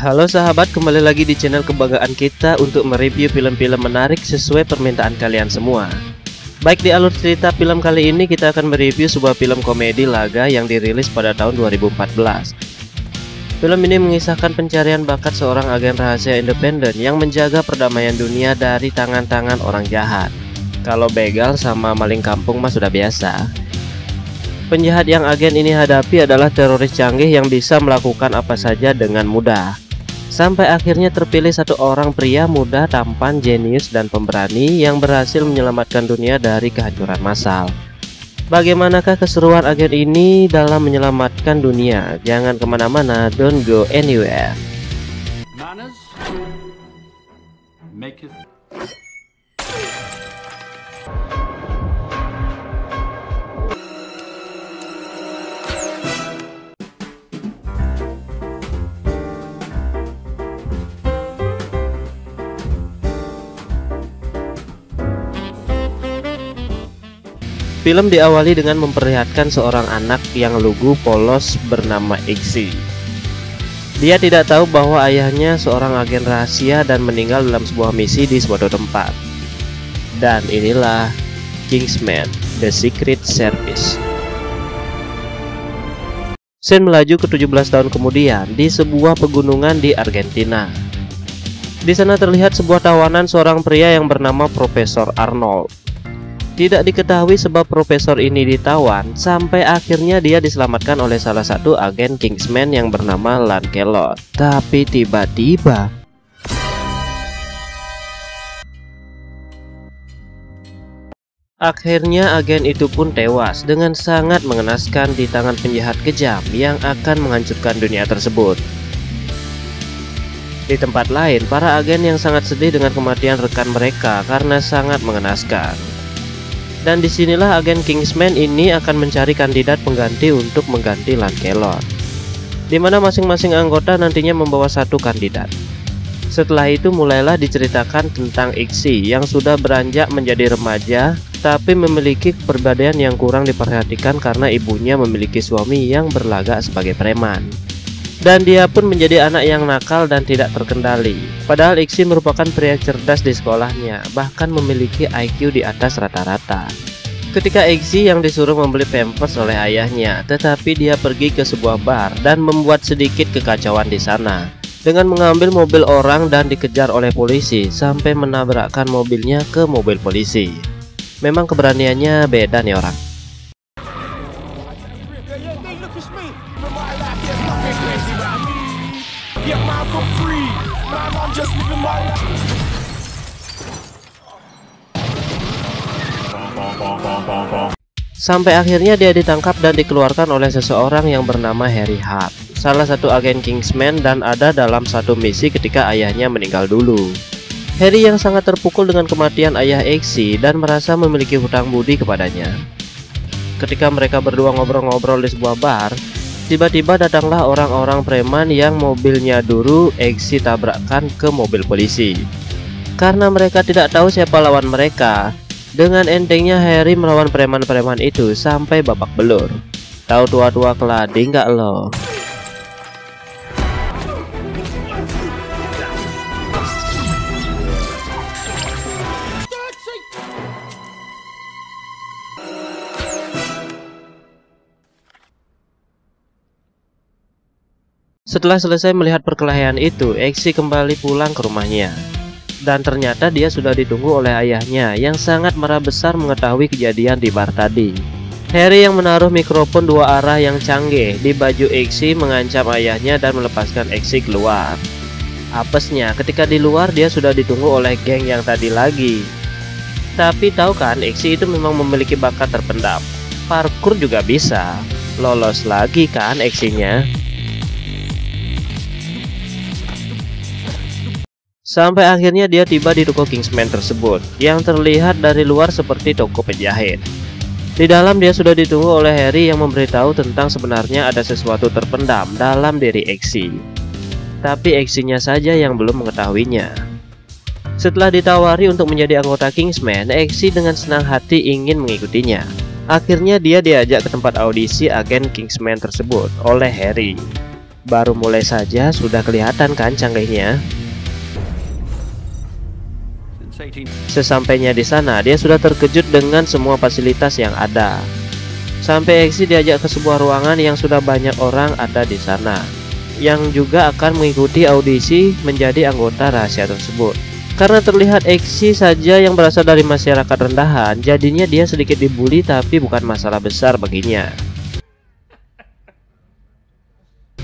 Halo sahabat, kembali lagi di channel kebanggaan kita untuk mereview film-film menarik sesuai permintaan kalian semua. Baik, di alur cerita film kali ini kita akan mereview sebuah film komedi laga yang dirilis pada tahun 2014. Film ini mengisahkan pencarian bakat seorang agen rahasia independen yang menjaga perdamaian dunia dari tangan-tangan orang jahat. Kalau begal sama maling kampung mah sudah biasa. Penjahat yang agen ini hadapi adalah teroris canggih yang bisa melakukan apa saja dengan mudah. Sampai akhirnya terpilih satu orang pria muda, tampan, jenius, dan pemberani yang berhasil menyelamatkan dunia dari kehancuran massal. Bagaimanakah keseruan agen ini dalam menyelamatkan dunia? Jangan kemana-mana, don't go anywhere. Manners, make it. Film diawali dengan memperlihatkan seorang anak yang lugu polos bernama Iggy. Dia tidak tahu bahwa ayahnya seorang agen rahasia dan meninggal dalam sebuah misi di suatu tempat. Dan inilah Kingsman: The Secret Service. Scene melaju ke 17 tahun kemudian di sebuah pegunungan di Argentina. Di sana terlihat sebuah tawanan seorang pria yang bernama Profesor Arnold. Tidak diketahui sebab profesor ini ditawan sampai akhirnya dia diselamatkan oleh salah satu agen Kingsman yang bernama Lancelot. Tapi tiba-tiba akhirnya agen itu pun tewas dengan sangat mengenaskan di tangan penjahat kejam yang akan menghancurkan dunia tersebut. Di tempat lain, para agen yang sangat sedih dengan kematian rekan mereka karena sangat mengenaskan. Dan disinilah agen Kingsman ini akan mencari kandidat pengganti untuk mengganti Lancelot, di mana masing-masing anggota nantinya membawa satu kandidat. Setelah itu mulailah diceritakan tentang Iggy yang sudah beranjak menjadi remaja, tapi memiliki kepribadian yang kurang diperhatikan karena ibunya memiliki suami yang berlagak sebagai preman. Dan dia pun menjadi anak yang nakal dan tidak terkendali. Padahal Iggy merupakan pria cerdas di sekolahnya, bahkan memiliki IQ di atas rata-rata. Ketika Iggy yang disuruh membeli pampers oleh ayahnya, tetapi dia pergi ke sebuah bar dan membuat sedikit kekacauan di sana dengan mengambil mobil orang dan dikejar oleh polisi sampai menabrakkan mobilnya ke mobil polisi. Memang keberaniannya beda nih orang. Sampai akhirnya dia ditangkap dan dikeluarkan oleh seseorang yang bernama Harry Hart, salah satu agen Kingsman dan ada dalam satu misi ketika ayahnya meninggal dulu. Harry yang sangat terpukul dengan kematian ayah Iggy dan merasa memiliki hutang budi kepadanya. Ketika mereka berdua ngobrol-ngobrol di sebuah bar, tiba-tiba datanglah orang-orang preman yang mobilnya dulu Iggy tabrakkan ke mobil polisi. Karena mereka tidak tahu siapa lawan mereka, dengan entengnya Harry melawan preman-preman itu sampai babak belur. Tahu tua-tua keladi nggak lo? Setelah selesai melihat perkelahian itu, Iggy kembali pulang ke rumahnya. Dan ternyata dia sudah ditunggu oleh ayahnya yang sangat marah besar mengetahui kejadian di bar tadi. Harry yang menaruh mikrofon dua arah yang canggih di baju Iggy mengancam ayahnya dan melepaskan Iggy keluar. Apesnya ketika di luar dia sudah ditunggu oleh geng yang tadi lagi. Tapi tahu kan, Iggy itu memang memiliki bakat terpendam. Parkour juga bisa. Lolos lagi kan Iggy-nya. Sampai akhirnya dia tiba di toko Kingsman tersebut, yang terlihat dari luar seperti toko penjahit. Di dalam dia sudah ditunggu oleh Harry yang memberitahu tentang sebenarnya ada sesuatu terpendam dalam diri Iggy. Tapi Iggy-nya saja yang belum mengetahuinya. Setelah ditawari untuk menjadi anggota Kingsman, Iggy dengan senang hati ingin mengikutinya. Akhirnya dia diajak ke tempat audisi agen Kingsman tersebut oleh Harry. Baru mulai saja sudah kelihatan kan canggihnya. Sesampainya di sana, dia sudah terkejut dengan semua fasilitas yang ada. Sampai Exi diajak ke sebuah ruangan yang sudah banyak orang ada di sana, yang juga akan mengikuti audisi menjadi anggota rahasia tersebut. Karena terlihat Exi saja yang berasal dari masyarakat rendahan, jadinya dia sedikit dibully, tapi bukan masalah besar baginya.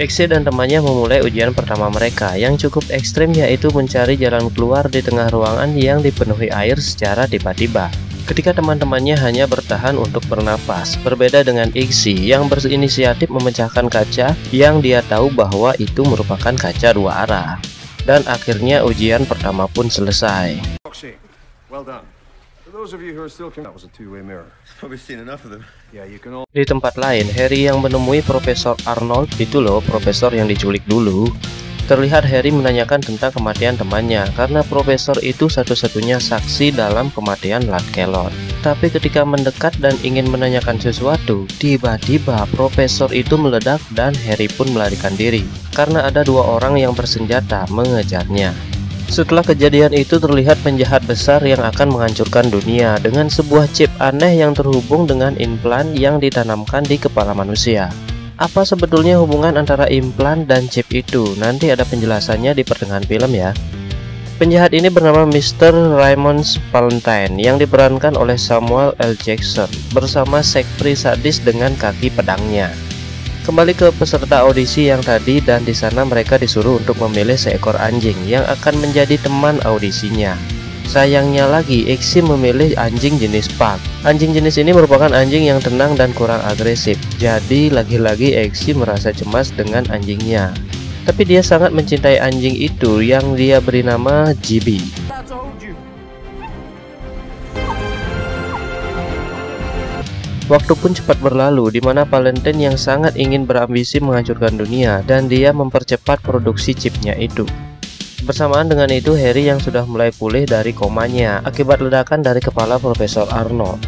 Exi dan temannya memulai ujian pertama mereka yang cukup ekstrim, yaitu mencari jalan keluar di tengah ruangan yang dipenuhi air secara tiba-tiba. Ketika teman-temannya hanya bertahan untuk bernapas, berbeda dengan Exi yang berinisiatif memecahkan kaca yang dia tahu bahwa itu merupakan kaca dua arah. Dan akhirnya ujian pertama pun selesai. Di tempat lain, Harry yang menemui Profesor Arnold, itu loh profesor yang diculik dulu. Terlihat Harry menanyakan tentang kematian temannya, karena profesor itu satu-satunya saksi dalam kematian Lancelot. Tapi ketika mendekat dan ingin menanyakan sesuatu, tiba-tiba profesor itu meledak dan Harry pun melarikan diri, karena ada dua orang yang bersenjata mengejarnya. Setelah kejadian itu, terlihat penjahat besar yang akan menghancurkan dunia dengan sebuah chip aneh yang terhubung dengan implan yang ditanamkan di kepala manusia. Apa sebetulnya hubungan antara implan dan chip itu? Nanti ada penjelasannya di pertengahan film ya. Penjahat ini bernama Mr. Raymond Valentine yang diperankan oleh Samuel L. Jackson bersama sekspri sadis dengan kaki pedangnya. Kembali ke peserta audisi yang tadi, dan di sana mereka disuruh untuk memilih seekor anjing yang akan menjadi teman audisinya. Sayangnya lagi, Exi memilih anjing jenis Pug. Anjing jenis ini merupakan anjing yang tenang dan kurang agresif. Jadi lagi-lagi Exi merasa cemas dengan anjingnya. Tapi dia sangat mencintai anjing itu yang dia beri nama GB. Waktu pun cepat berlalu, di mana Valentine yang sangat ingin berambisi menghancurkan dunia, dan dia mempercepat produksi chipnya itu. Bersamaan dengan itu, Harry yang sudah mulai pulih dari komanya akibat ledakan dari kepala Profesor Arnold.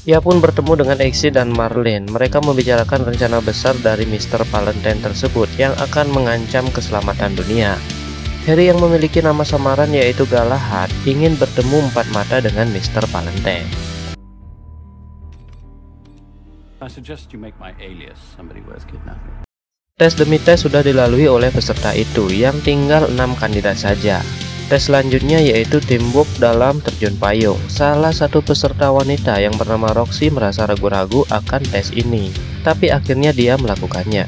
Ia pun bertemu dengan Exi dan Marlene. Mereka membicarakan rencana besar dari Mr. Valentine tersebut yang akan mengancam keselamatan dunia. Harry yang memiliki nama samaran yaitu Galahad ingin bertemu empat mata dengan Mr. Valentine. Tes demi tes sudah dilalui oleh peserta itu, yang tinggal 6 kandidat saja. Tes selanjutnya yaitu teamwork dalam terjun payung. Salah satu peserta wanita yang bernama Roxy merasa ragu-ragu akan tes ini, tapi akhirnya dia melakukannya.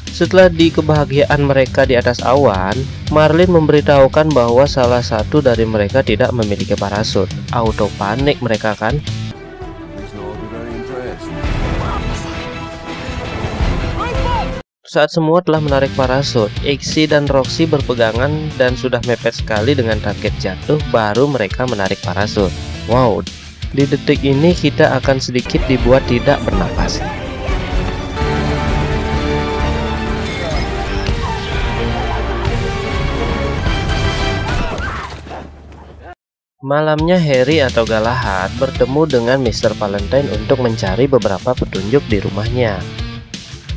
Setelah di kebahagiaan mereka di atas awan, Marlene memberitahukan bahwa salah satu dari mereka tidak memiliki parasut. Auto panik mereka kan? Saat semua telah menarik parasut, Exi dan Roxy berpegangan dan sudah mepet sekali dengan target jatuh, baru mereka menarik parasut. Wow, di detik ini kita akan sedikit dibuat tidak bernapas. Malamnya Harry atau Galahad bertemu dengan Mr. Valentine untuk mencari beberapa petunjuk di rumahnya.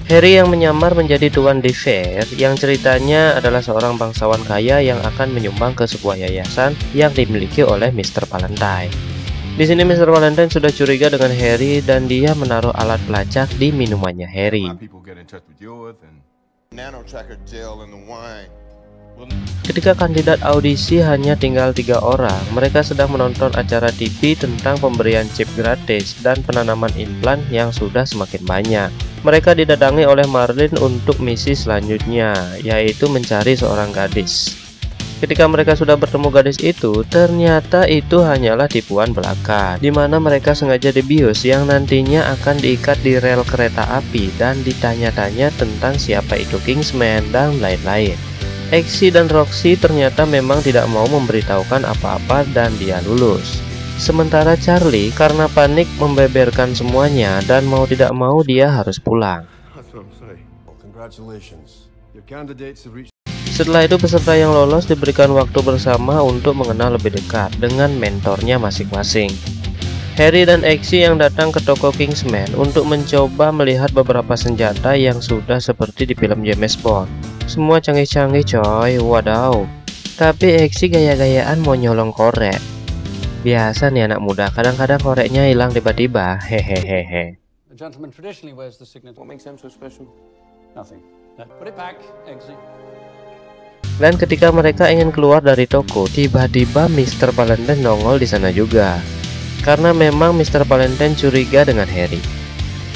Harry yang menyamar menjadi tuan de fair yang ceritanya adalah seorang bangsawan kaya yang akan menyumbang ke sebuah yayasan yang dimiliki oleh Mr. Valentine. Di sini Mr. Valentine sudah curiga dengan Harry dan dia menaruh alat pelacak di minumannya Harry. Ketika kandidat audisi hanya tinggal 3 orang, mereka sedang menonton acara TV tentang pemberian chip gratis dan penanaman implan yang sudah semakin banyak. Mereka didatangi oleh Marlene untuk misi selanjutnya, yaitu mencari seorang gadis. Ketika mereka sudah bertemu gadis itu, ternyata itu hanyalah tipuan belaka, di mana mereka sengaja dibius yang nantinya akan diikat di rel kereta api dan ditanya-tanya tentang siapa itu Kingsman dan lain-lain. Exi dan Roxy ternyata memang tidak mau memberitahukan apa-apa dan dia lulus. Sementara Charlie karena panik membeberkan semuanya dan mau tidak mau dia harus pulang. Setelah itu peserta yang lolos diberikan waktu bersama untuk mengenal lebih dekat dengan mentornya masing-masing. Harry dan Exy yang datang ke toko Kingsman untuk mencoba melihat beberapa senjata yang sudah seperti di film James Bond. Semua canggih-canggih coy, wadaw. Tapi Exy gaya-gayaan mau nyolong korek. Biasa nih anak muda, kadang-kadang koreknya hilang tiba-tiba, hehehehe. Dan ketika mereka ingin keluar dari toko, tiba-tiba Mr. Valentine nongol di sana juga. Karena memang Mr. Valentine curiga dengan Harry.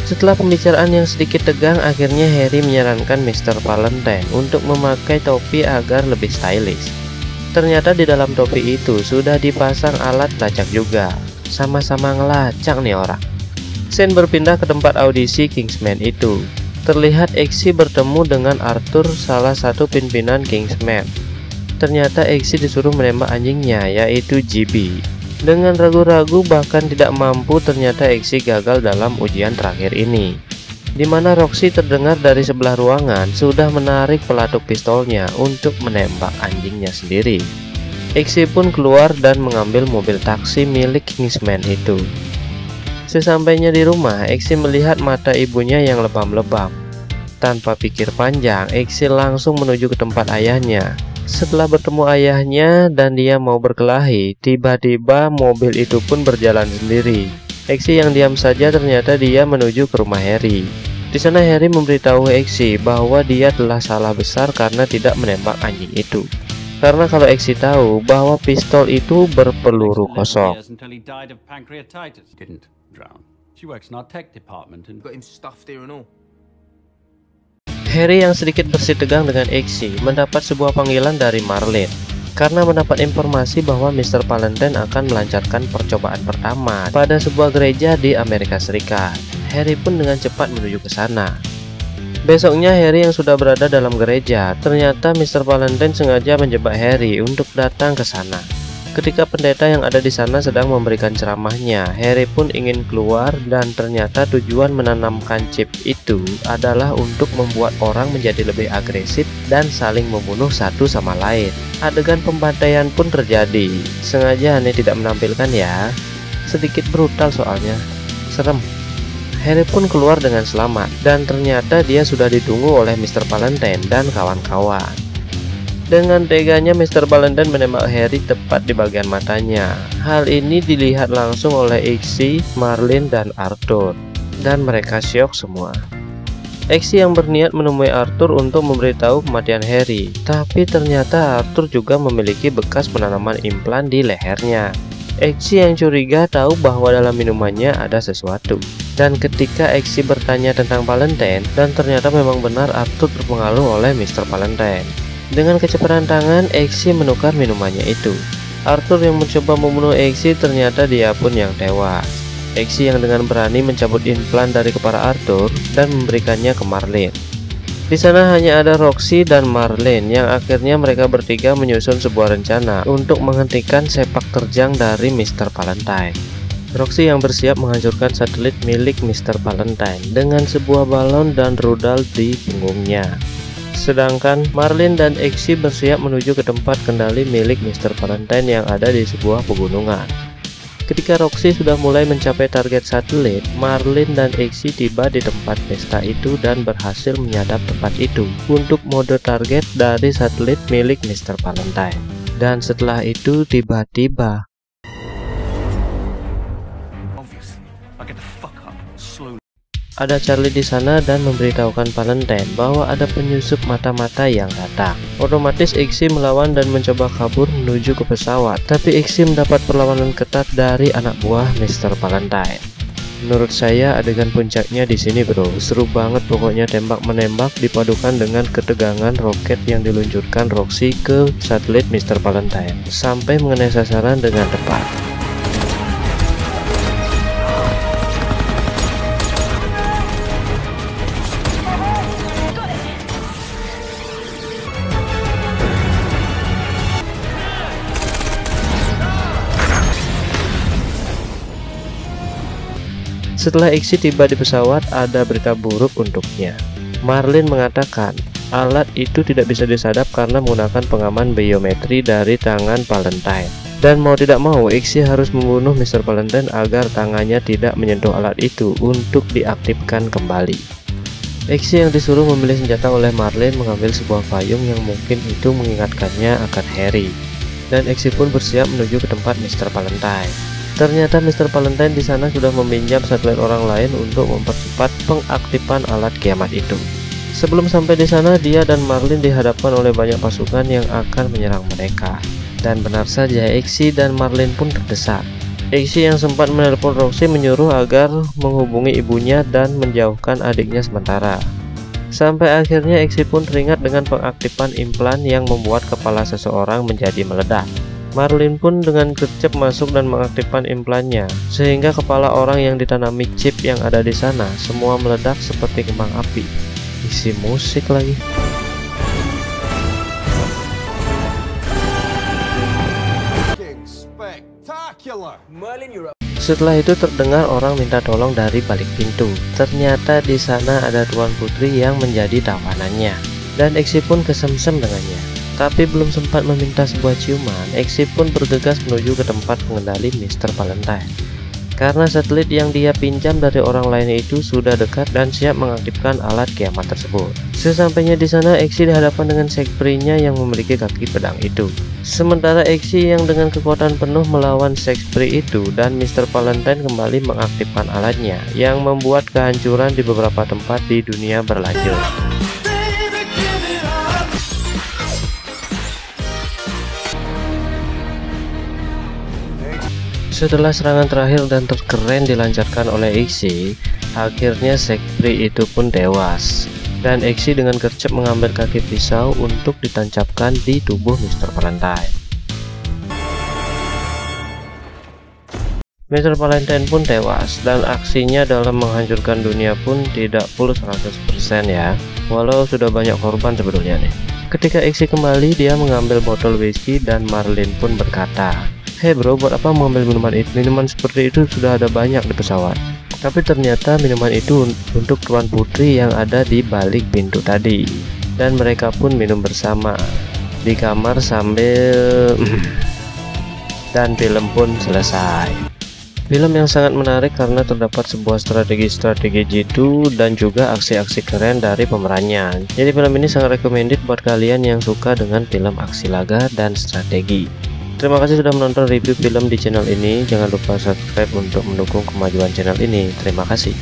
Setelah pembicaraan yang sedikit tegang, akhirnya Harry menyarankan Mr. Valentine untuk memakai topi agar lebih stylish. Ternyata di dalam topi itu sudah dipasang alat pelacak juga. Sama-sama ngelacak nih orang. Scene berpindah ke tempat audisi Kingsman itu. Terlihat Exy bertemu dengan Arthur, salah satu pimpinan Kingsman. Ternyata Exy disuruh menembak anjingnya, yaitu GB. Dengan ragu-ragu bahkan tidak mampu, ternyata Exy gagal dalam ujian terakhir ini. Di mana Roxy terdengar dari sebelah ruangan sudah menarik pelatuk pistolnya untuk menembak anjingnya sendiri. Exy pun keluar dan mengambil mobil taksi milik Kingsman itu. Sesampainya di rumah, Exy melihat mata ibunya yang lebam-lebam. Tanpa pikir panjang, Exy langsung menuju ke tempat ayahnya. Setelah bertemu ayahnya dan dia mau berkelahi, tiba-tiba mobil itu pun berjalan sendiri. Exy yang diam saja, ternyata dia menuju ke rumah Harry. Di sana Harry memberitahu Exy bahwa dia telah salah besar karena tidak menembak anjing itu. Karena kalau Exy tahu bahwa pistol itu berpeluru kosong. Harry yang sedikit bersih tegang dengan Exy mendapat sebuah panggilan dari Marlene. Karena mendapat informasi bahwa Mr. Valentine akan melancarkan percobaan pertama pada sebuah gereja di Amerika Serikat. Harry pun dengan cepat menuju ke sana. Besoknya Harry yang sudah berada dalam gereja, ternyata Mr. Valentine sengaja menjebak Harry untuk datang ke sana. Ketika pendeta yang ada di sana sedang memberikan ceramahnya, Harry pun ingin keluar dan ternyata tujuan menanamkan chip itu adalah untuk membuat orang menjadi lebih agresif dan saling membunuh satu sama lain. Adegan pembantaian pun terjadi. Sengaja aneh tidak menampilkan ya. Sedikit brutal soalnya. Serem. Harry pun keluar dengan selamat dan ternyata dia sudah ditunggu oleh Mr. Valentine dan kawan-kawan. Dengan teganya Mr. Valentine menembak Harry tepat di bagian matanya. Hal ini dilihat langsung oleh Exy, Marlene, dan Arthur. Dan mereka syok semua. Exy yang berniat menemui Arthur untuk memberitahu kematian Harry. Tapi ternyata Arthur juga memiliki bekas penanaman implan di lehernya. Exy yang curiga tahu bahwa dalam minumannya ada sesuatu. Dan ketika Exy bertanya tentang Valentine, dan ternyata memang benar Arthur terpengaruh oleh Mr. Valentine. Dengan kecepatan tangan, Exy menukar minumannya itu. Arthur yang mencoba membunuh Exy, ternyata dia pun yang tewas. Exy yang dengan berani mencabut implan dari kepala Arthur dan memberikannya ke Marlene. Di sana hanya ada Roxy dan Marlene yang akhirnya mereka bertiga menyusun sebuah rencana untuk menghentikan sepak terjang dari Mr. Valentine. Roxy yang bersiap menghancurkan satelit milik Mr. Valentine dengan sebuah balon dan rudal di punggungnya. Sedangkan Marlene dan Exy bersiap menuju ke tempat kendali milik Mr. Valentine yang ada di sebuah pegunungan. Ketika Roxy sudah mulai mencapai target satelit, Marlene dan Exy tiba di tempat pesta itu dan berhasil menyadap tempat itu untuk mode target dari satelit milik Mr. Valentine. Dan setelah itu tiba-tiba ada Charlie di sana dan memberitahukan Valentine bahwa ada penyusup mata-mata yang datang. Otomatis Exy melawan dan mencoba kabur menuju ke pesawat, tapi Exy mendapat perlawanan ketat dari anak buah Mr. Valentine. Menurut saya adegan puncaknya di sini bro, seru banget pokoknya, tembak-menembak dipadukan dengan ketegangan roket yang diluncurkan Roxy ke satelit Mr. Valentine sampai mengenai sasaran dengan tepat. Setelah Exy tiba di pesawat, ada berita buruk untuknya. Marlene mengatakan alat itu tidak bisa disadap karena menggunakan pengaman biometri dari tangan Valentine. Dan mau tidak mau, Ixi harus membunuh Mr. Valentine agar tangannya tidak menyentuh alat itu untuk diaktifkan kembali. Ixi yang disuruh memilih senjata oleh Marlin mengambil sebuah payung yang mungkin itu mengingatkannya akan Harry. Dan Ixi pun bersiap menuju ke tempat Mr. Valentine. Ternyata Mr. Valentine di sana sudah meminjam satelit orang lain untuk mempercepat pengaktifan alat kiamat itu. Sebelum sampai di sana, dia dan Marlin dihadapkan oleh banyak pasukan yang akan menyerang mereka. Dan benar saja, Ixi dan Marlin pun terdesak. Ixi yang sempat menelpon Roxy menyuruh agar menghubungi ibunya dan menjauhkan adiknya sementara. Sampai akhirnya Ixi pun teringat dengan pengaktifan implan yang membuat kepala seseorang menjadi meledak. Marlin pun dengan gercep masuk dan mengaktifkan implannya, sehingga kepala orang yang ditanami chip yang ada di sana semua meledak seperti kembang api. Isi musik lagi. Setelah itu terdengar orang minta tolong dari balik pintu. Ternyata di sana ada Tuan Putri yang menjadi tawanannya, dan Ixi pun kesemsem dengannya. Tapi belum sempat meminta sebuah ciuman, Ixi pun bergegas menuju ke tempat pengendali Mr. Valentine. Karena satelit yang dia pinjam dari orang lain itu sudah dekat dan siap mengaktifkan alat kiamat tersebut. Sesampainya di sana, Ixi dihadapkan dengan Sekpri-nya yang memiliki kaki pedang itu. Sementara Ixi yang dengan kekuatan penuh melawan Sekpri itu, dan Mr. Valentine kembali mengaktifkan alatnya yang membuat kehancuran di beberapa tempat di dunia berlanjut. Setelah serangan terakhir dan terkeren dilancarkan oleh Ixi, akhirnya Sekpri itu pun tewas. Dan Ixi dengan gercep mengambil kaki pisau untuk ditancapkan di tubuh Mr. Valentine. Mr. Valentine pun tewas, dan aksinya dalam menghancurkan dunia pun tidak full 100% ya, walau sudah banyak korban sebetulnya nih. Ketika Ixi kembali, dia mengambil botol whisky dan Marlin pun berkata, "Hei bro, buat apa mengambil minuman itu? Minuman seperti itu sudah ada banyak di pesawat." Tapi ternyata minuman itu untuk Tuan Putri yang ada di balik pintu tadi. Dan mereka pun minum bersama di kamar sambil dan film pun selesai. Film yang sangat menarik karena terdapat sebuah strategi jitu dan juga aksi-aksi keren dari pemerannya. Jadi film ini sangat recommended buat kalian yang suka dengan film aksi laga dan strategi. Terima kasih sudah menonton review film di channel ini. Jangan lupa subscribe untuk mendukung kemajuan channel ini. Terima kasih.